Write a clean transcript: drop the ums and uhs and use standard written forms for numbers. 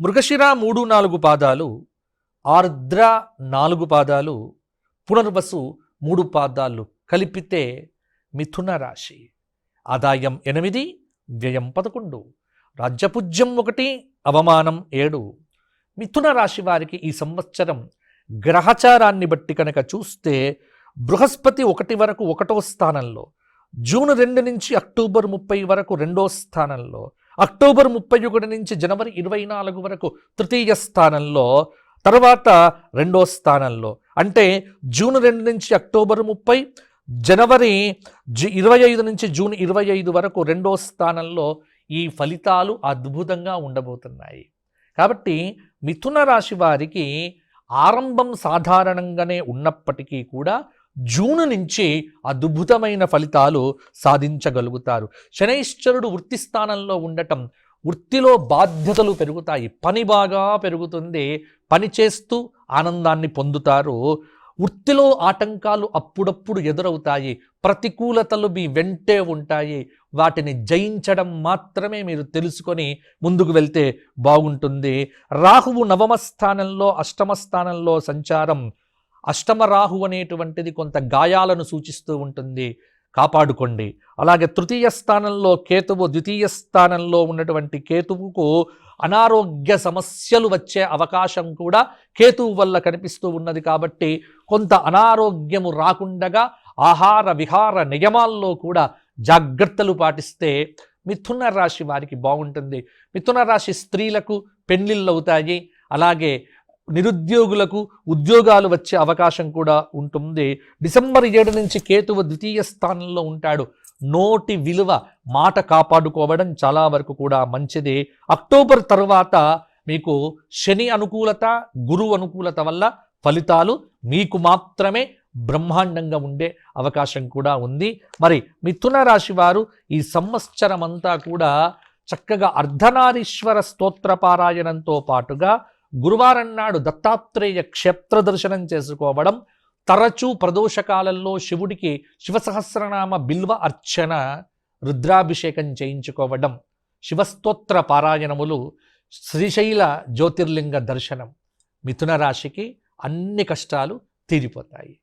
మృగశిర 3-4 పాదాలు, ఆర్ద్ర 4 పాదాలు, పునర్వసు 3 పాదాలు కలిపితే మిథున రాశి. ఆదాయం 8, వ్యయం 11, రాజ్యపూజ్యం 1, అవమానం 7. మిథున రాశి వారికి ఈ సంవత్సరం గ్రహచారాన్ని బట్టి కనుక చూస్తే బృహస్పతి 1 వరకు 1వ స్థానంలో, జూన్ 2 నుంచి అక్టోబర్ 30 వరకు 2వ స్థానంలో, అక్టోబర్ 31 నుంచి జనవరి 24 వరకు 3వ స్థానంలో, తర్వాత 2వ స్థానంలో. అంటే జూన్ 2 నుంచి అక్టోబర్ 30, జనవరి 25 నుంచి జూన్ 25 వరకు 2వ స్థానంలో ఈ ఫలితాలు అద్భుతంగా ఉండబోతున్నాయి. కాబట్టి మిథున రాశి వారికి ఆరంభం సాధారణంగానే ఉన్నప్పటికీ కూడా జూన్ నుంచి అద్భుతమైన ఫలితాలు సాధించగలుగుతారు. శనైశ్చరుడు వృత్తి స్థానంలో ఉండటం, వృత్తిలో బాధ్యతలు పెరుగుతాయి, పని బాగా పెరుగుతుంది, పని చేస్తూ ఆనందాన్ని పొందుతారు. వృత్తిలో ఆటంకాలు అప్పుడప్పుడు ఎదురవుతాయి, ప్రతికూలతలు మీ వెంటే ఉంటాయి. వాటిని జయించడం మాత్రమే మీరు తెలుసుకొని ముందుకు వెళ్తే బాగుంటుంది. రాహువు 9వ స్థానంలో, 8వ స్థానంలో సంచారం. అష్టమ రాహు అనేటువంటిది కొంత గాయాలను సూచిస్తూ ఉంటుంది, కాపాడుకోండి. అలాగే 3వ స్థానంలో కేతువు, 2వ స్థానంలో ఉన్నటువంటి కేతువుకు అనారోగ్య సమస్యలు వచ్చే అవకాశం కూడా కేతువు వల్ల కనిపిస్తూ ఉన్నది. కాబట్టి కొంత అనారోగ్యము రాకుండగా ఆహార విహార నియమాల్లో కూడా జాగ్రత్తలు పాటిస్తే మిథున రాశి వారికి బాగుంటుంది. మిథున రాశి స్త్రీలకు పెళ్లిళ్ళు అవుతాయి. అలాగే నిరుద్యోగులకు ఉద్యోగాలు వచ్చే అవకాశం కూడా ఉంటుంది. డిసెంబర్ 7 నుంచి కేతువు 2వ స్థానంలో ఉంటాడు. నోటి విలువ, మాట కాపాడుకోవడం చాలా వరకు కూడా మంచిది. అక్టోబర్ తర్వాత మీకు శని అనుకూలత, గురువు అనుకూలత వల్ల ఫలితాలు మీకు మాత్రమే బ్రహ్మాండంగా ఉండే అవకాశం కూడా ఉంది. మరి మిథున రాశి వారు ఈ సంవత్సరం అంతా కూడా చక్కగా అర్ధనారీశ్వర స్తోత్ర పారాయణంతో పాటుగా గురువారం నాడు దత్తాత్రేయ క్షేత్ర దర్శనం చేసుకోవడం, తరచూ ప్రదోషకాలంలో శివుడికి శివసహస్రనామ బిల్వ అర్చన, రుద్రాభిషేకం చేయించుకోవడం, శివస్తోత్ర పారాయణములు, శ్రీశైల జ్యోతిర్లింగ దర్శనం, మిథున రాశికి అన్ని కష్టాలు తీరిపోతాయి.